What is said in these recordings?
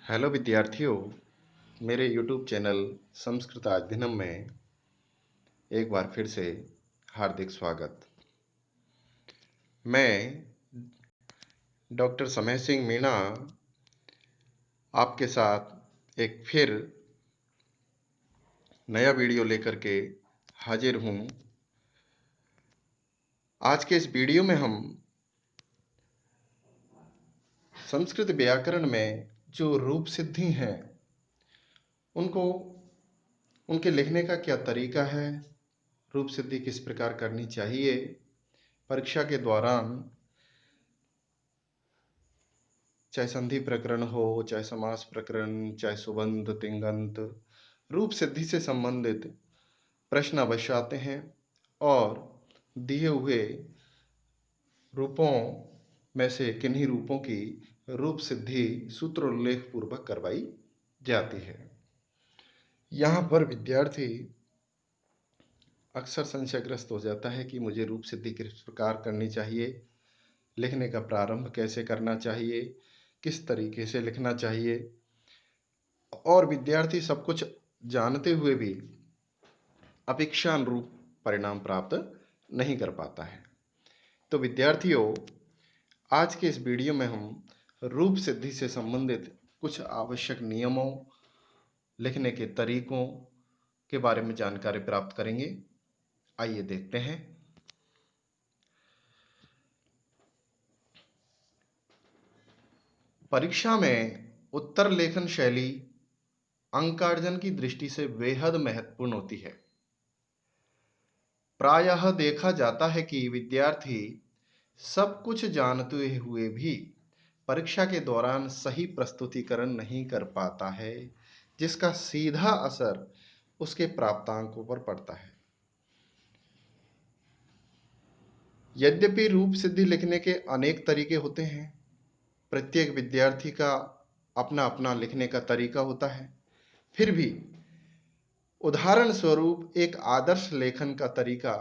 Hello विद्यार्थियों, मेरे YouTube channel Sanskrit अध्ययनम में एक बार फिर से हार्दिक स्वागत। मैं डॉक्टर समय सिंह मीणा आपके साथ एक फिर नया वीडियो लेकर के हाजिर हूँ। आज के इस वीडियो में हम संस्कृत व्याकरण में जो रूप सिद्धि हैं उनको उनके लिखने का क्या तरीका है, रूप सिद्धि किस प्रकार करनी चाहिए, परीक्षा के दौरान चाहे संधि प्रकरण हो, चाहे समास प्रकरण, चाहे सुबंध तिंगंत, रूप सिद्धि से संबंधित प्रश्न अवश्य आते हैं और दिए हुए रूपों में से किन्हीं रूपों की रूप सिद्धि सूत्र उल्लेख पूर्वक करवाई जाती है। यहाँ पर विद्यार्थी अक्सर संशयग्रस्त हो जाता है कि मुझे रूप सिद्धि किस प्रकार करनी चाहिए, लिखने का प्रारंभ कैसे करना चाहिए, किस तरीके से लिखना चाहिए, और विद्यार्थी सब कुछ जानते हुए भी अपेक्षानुरूप परिणाम प्राप्त नहीं कर पाता है। तो विद्यार्थियों, आज के इस वीडियो में हम रूप सिद्धि से संबंधित कुछ आवश्यक नियमों, लिखने के तरीकों के बारे में जानकारी प्राप्त करेंगे। आइए देखते हैं। परीक्षा में उत्तर लेखन शैली अंकार्जन की दृष्टि से बेहद महत्वपूर्ण होती है। प्रायः देखा जाता है कि विद्यार्थी सब कुछ जानते हुए भी परीक्षा के दौरान सही प्रस्तुतिकरण नहीं कर पाता है, जिसका सीधा असर उसके प्राप्तांकों पर पड़ता है। यद्यपि रूप सिद्धि लिखने के अनेक तरीके होते हैं, प्रत्येक विद्यार्थी का अपना अपना लिखने का तरीका होता है, फिर भी उदाहरण स्वरूप एक आदर्श लेखन का तरीका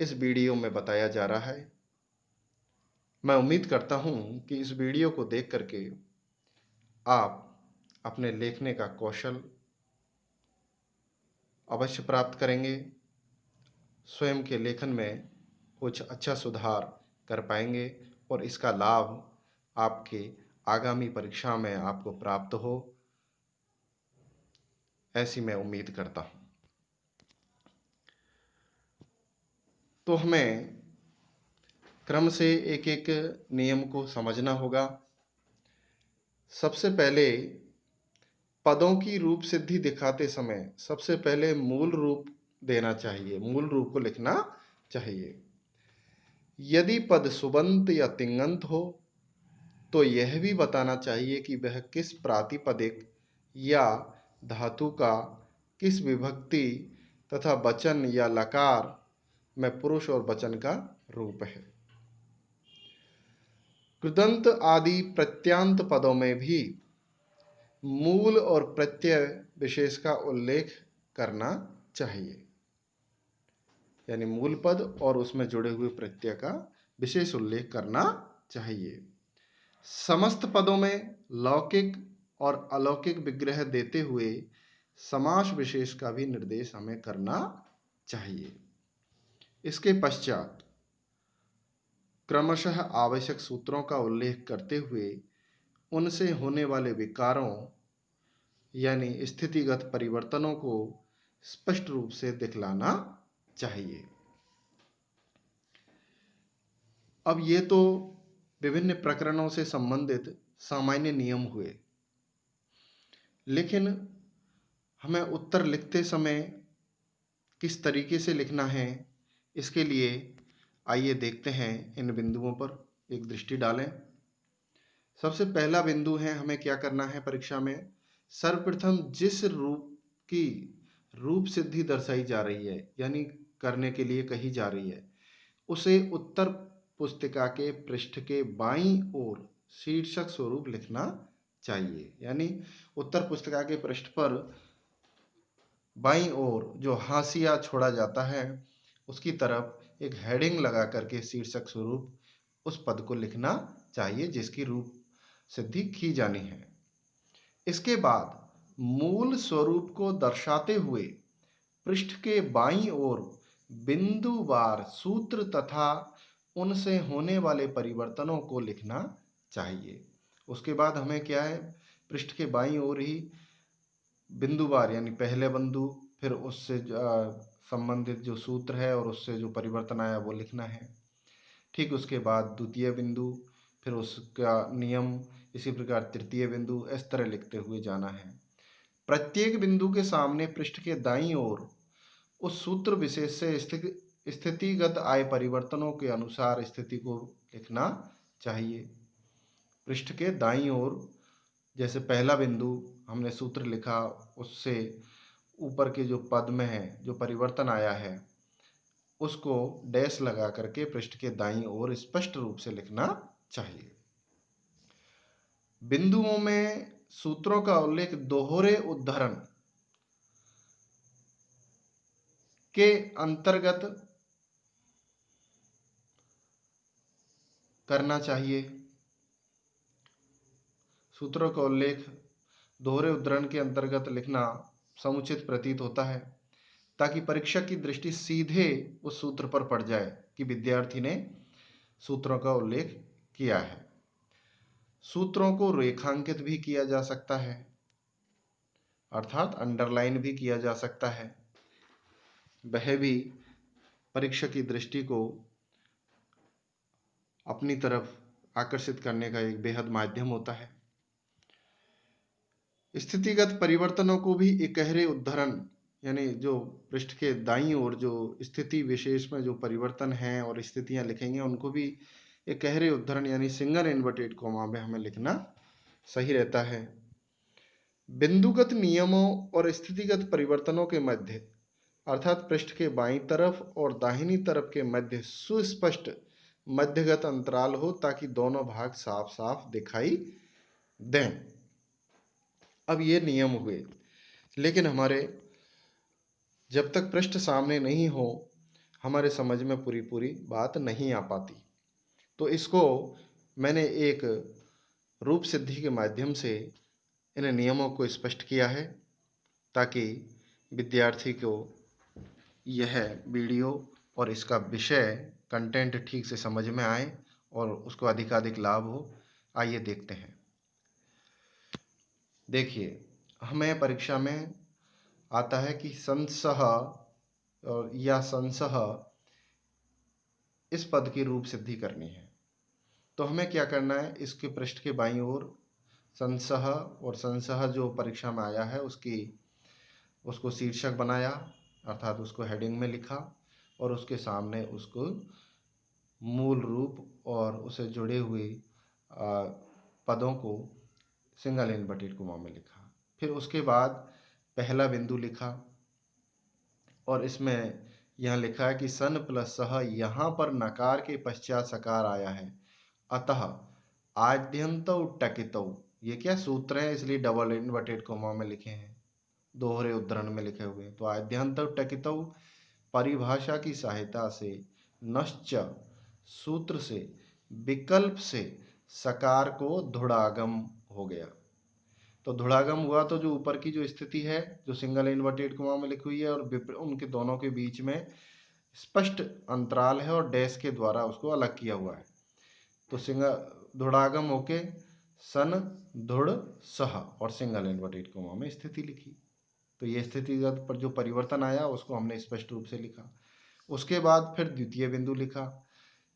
इस वीडियो में बताया जा रहा है। मैं उम्मीद करता हूं कि इस वीडियो को देख करके आप अपने लिखने का कौशल अवश्य प्राप्त करेंगे, स्वयं के लेखन में कुछ अच्छा सुधार कर पाएंगे और इसका लाभ आपके आगामी परीक्षा में आपको प्राप्त हो, ऐसी मैं उम्मीद करता हूं। तो हमें क्रम से एक एक नियम को समझना होगा। सबसे पहले पदों की रूप सिद्धि दिखाते समय सबसे पहले मूल रूप देना चाहिए, मूल रूप को लिखना चाहिए। यदि पद सुबंत या तिंगंत हो तो यह भी बताना चाहिए कि वह किस प्रातिपदिक या धातु का, किस विभक्ति तथा वचन या लकार में पुरुष और वचन का रूप है। कृदंत आदि प्रत्यांत पदों में भी मूल और प्रत्यय विशेष का उल्लेख करना चाहिए, यानी मूल पद और उसमें जुड़े हुए प्रत्यय का विशेष उल्लेख करना चाहिए। समस्त पदों में लौकिक और अलौकिक विग्रह देते हुए समास विशेष का भी निर्देश हमें करना चाहिए। इसके पश्चात क्रमशः आवश्यक सूत्रों का उल्लेख करते हुए उनसे होने वाले विकारों यानी स्थितिगत परिवर्तनों को स्पष्ट रूप से दिखलाना चाहिए। अब ये तो विभिन्न प्रकरणों से संबंधित सामान्य नियम हुए, लेकिन हमें उत्तर लिखते समय किस तरीके से लिखना है, इसके लिए आइए देखते हैं। इन बिंदुओं पर एक दृष्टि डालें। सबसे पहला बिंदु है, हमें क्या करना है परीक्षा में। सर्वप्रथम जिस रूप की रूप सिद्धि दर्शाई जा रही है, यानी करने के लिए कही जा रही है, उसे उत्तर पुस्तिका के पृष्ठ के बाईं ओर शीर्षक स्वरूप लिखना चाहिए। यानी उत्तर पुस्तिका के पृष्ठ पर बाईं ओर जो हाशिया छोड़ा जाता है, उसकी तरफ एक हेडिंग लगा करके शीर्षक स्वरूप उस पद को लिखना चाहिए जिसकी रूप सिद्धि की जानी है। इसके बाद मूल स्वरूप को दर्शाते हुए पृष्ठ के बाईं ओर बिंदुवार सूत्र तथा उनसे होने वाले परिवर्तनों को लिखना चाहिए। उसके बाद हमें क्या है, पृष्ठ के बाईं ओर ही बिंदुवार यानी पहले बिंदु, फिर उससे संबंधित जो सूत्र है और उससे जो परिवर्तन आया वो लिखना है। ठीक उसके बाद द्वितीय बिंदु, फिर उसका नियम, इसी प्रकार तृतीय बिंदु, इस तरह लिखते हुए जाना है। प्रत्येक बिंदु के सामने पृष्ठ के दाईं ओर उस सूत्र विशेष से स्थितिगत आए परिवर्तनों के अनुसार स्थिति को लिखना चाहिए। पृष्ठ के दाईं ओर जैसे पहला बिंदु हमने सूत्र लिखा, उससे ऊपर के जो पद में है जो परिवर्तन आया है उसको डैश लगा करके पृष्ठ के दाईं ओर स्पष्ट रूप से लिखना चाहिए। बिंदुओं में सूत्रों का उल्लेख दोहरे उद्धरण के अंतर्गत करना चाहिए। सूत्रों का उल्लेख दोहरे उद्धरण के अंतर्गत लिखना समुचित प्रतीत होता है, ताकि परीक्षक की दृष्टि सीधे उस सूत्र पर पड़ जाए कि विद्यार्थी ने सूत्रों का उल्लेख किया है। सूत्रों को रेखांकित भी किया जा सकता है, अर्थात अंडरलाइन भी किया जा सकता है। वह भी परीक्षक की दृष्टि को अपनी तरफ आकर्षित करने का एक बेहद माध्यम होता है। स्थितिगत परिवर्तनों को भी इकहरे उद्धरण यानी जो पृष्ठ के दाईं ओर जो स्थिति विशेष में जो परिवर्तन हैं और स्थितियां लिखेंगे उनको भी इकहरे उद्धरण यानी सिंगल इन्वर्टेड कोमा में हमें लिखना सही रहता है। बिंदुगत नियमों और स्थितिगत परिवर्तनों के मध्य अर्थात पृष्ठ के बाईं तरफ और दाहिनी तरफ के मध्य सुस्पष्ट मध्यगत अंतराल हो, ताकि दोनों भाग साफ साफ दिखाई दें। अब ये नियम हुए, लेकिन हमारे जब तक पृष्ठ सामने नहीं हो हमारे समझ में पूरी पूरी बात नहीं आ पाती। तो इसको मैंने एक रूप सिद्धि के माध्यम से इन नियमों को स्पष्ट किया है, ताकि विद्यार्थी को यह वीडियो और इसका विषय कंटेंट ठीक से समझ में आए और उसको अधिकाधिक लाभ हो। आइए देखते हैं। देखिए, हमें परीक्षा में आता है कि संसह और या संसह इस पद की रूप सिद्धि करनी है। तो हमें क्या करना है, इसके पृष्ठ के बाईं ओर संसह और संसह जो परीक्षा में आया है उसको शीर्षक बनाया, अर्थात उसको हेडिंग में लिखा और उसके सामने उसको मूल रूप और उसे जुड़े हुए पदों को सिंगल इनवर्टेड कोमा में लिखा। फिर उसके बाद पहला बिंदु लिखा और इसमें यहाँ लिखा है कि सन प्लस सह, यहाँ पर नकार के पश्चात सकार आया है, अतः आद्यंतौ टकितौ, ये क्या सूत्र है इसलिए डबल इनवर्टेड कोमा में लिखे हैं, दोहरे उद्धरण में लिखे हुए हैं। तो आद्यंतौ टकितौ परिभाषा की सहायता से नश्च सूत्र से विकल्प से सकार को धुड़ागम हो गया। तो धुड़ागम हुआ तो जो ऊपर की जो स्थिति है जो सिंगल इन्वर्टेड कोमा में लिखी हुई है और उनके दोनों के बीच में स्पष्ट अंतराल है और डैश के द्वारा उसको अलग किया हुआ है। तो धुड़ागम होके सन धुड़ सह और सिंगल इन्वर्टेड कोमा में स्थिति लिखी। तो ये स्थितिगत पर जो परिवर्तन आया उसको हमने स्पष्ट रूप से लिखा। उसके बाद फिर द्वितीय बिंदु लिखा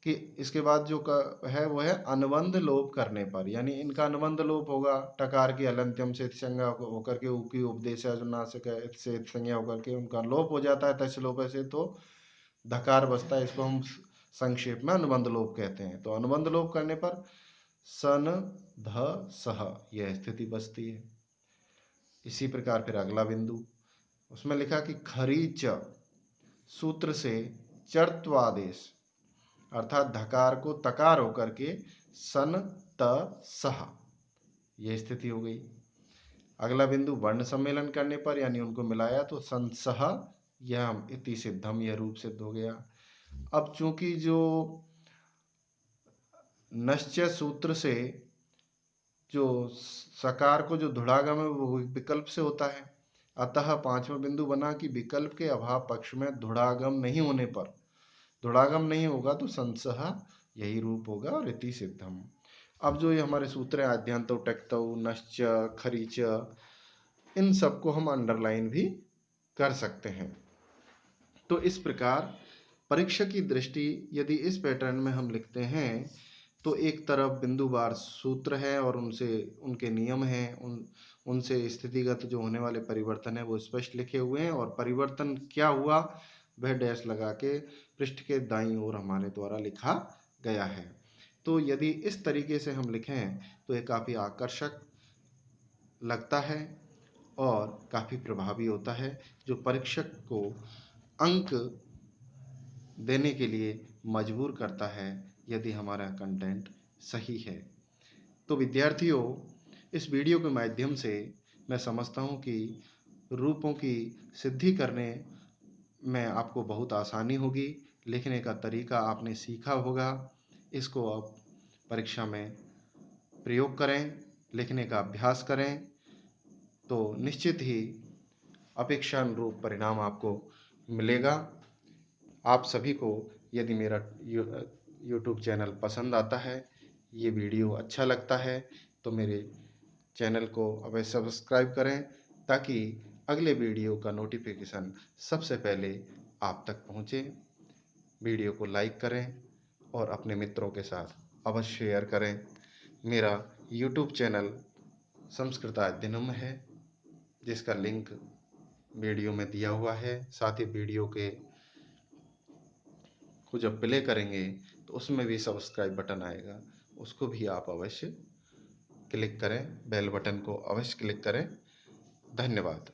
कि इसके बाद जो है वो है अनुबंध लोप करने पर, यानी इनका अनुबंध लोप होगा टकार की अलंत्यम से संज्ञा होकर के उकी उपदेश से संज्ञा होकर के उनका लोप हो जाता है तस्य लोप से, तो धकार बसता है। इसको हम संक्षेप में अनुबंध लोप कहते हैं। तो अनुबंध लोप करने पर सन ध सह यह स्थिति बसती है। इसी प्रकार फिर अगला बिंदु उसमें लिखा कि खरीच सूत्र से चर्त्वादेश अर्थात धकार को तकार होकर के सन त सह यह स्थिति हो गई। अगला बिंदु वर्ण सम्मेलन करने पर यानी उनको मिलाया तो सन सह यह इति सिद्धम यह रूप सिद्ध हो गया। अब चूंकि जो नश्च सूत्र से जो सकार को जो धुड़ागम है वो विकल्प से होता है। अतः पांचवा बिंदु बना कि विकल्प के अभाव पक्ष में धुड़ागम नहीं होने पर, धुड़ागम नहीं होगा तो संशः यही रूप होगा और इति सिद्धम। अब जो ये हमारे सूत्र है आद्यंतो टक्तौ नश्च खरीच, इन सबको हम अंडरलाइन भी कर सकते हैं। तो इस प्रकार परीक्षा की दृष्टि यदि इस पैटर्न में हम लिखते हैं तो एक तरफ बिंदुवार सूत्र है और उनसे उनके नियम हैं, उनसे स्थितिगत जो होने वाले परिवर्तन है वो स्पष्ट लिखे हुए हैं, और परिवर्तन क्या हुआ वह डैश लगा के पृष्ठ के दाईं ओर हमारे द्वारा लिखा गया है। तो यदि इस तरीके से हम लिखें तो ये काफ़ी आकर्षक लगता है और काफ़ी प्रभावी होता है, जो परीक्षक को अंक देने के लिए मजबूर करता है यदि हमारा कंटेंट सही है। तो विद्यार्थियों, इस वीडियो के माध्यम से मैं समझता हूँ कि रूपों की सिद्धि करने में आपको बहुत आसानी होगी, लिखने का तरीका आपने सीखा होगा। इसको आप परीक्षा में प्रयोग करें, लिखने का अभ्यास करें, तो निश्चित ही अपेक्षानुरूप परिणाम आपको मिलेगा। आप सभी को यदि मेरा यूट्यूब चैनल पसंद आता है, ये वीडियो अच्छा लगता है, तो मेरे चैनल को अवश्य सब्सक्राइब करें ताकि अगले वीडियो का नोटिफिकेशन सबसे पहले आप तक पहुँचे। वीडियो को लाइक करें और अपने मित्रों के साथ अवश्य शेयर करें। मेरा यूट्यूब चैनल संस्कृताध्ययनम है, जिसका लिंक वीडियो में दिया हुआ है। साथ ही वीडियो के को जब प्ले करेंगे तो उसमें भी सब्सक्राइब बटन आएगा, उसको भी आप अवश्य क्लिक करें, बेल बटन को अवश्य क्लिक करें। धन्यवाद।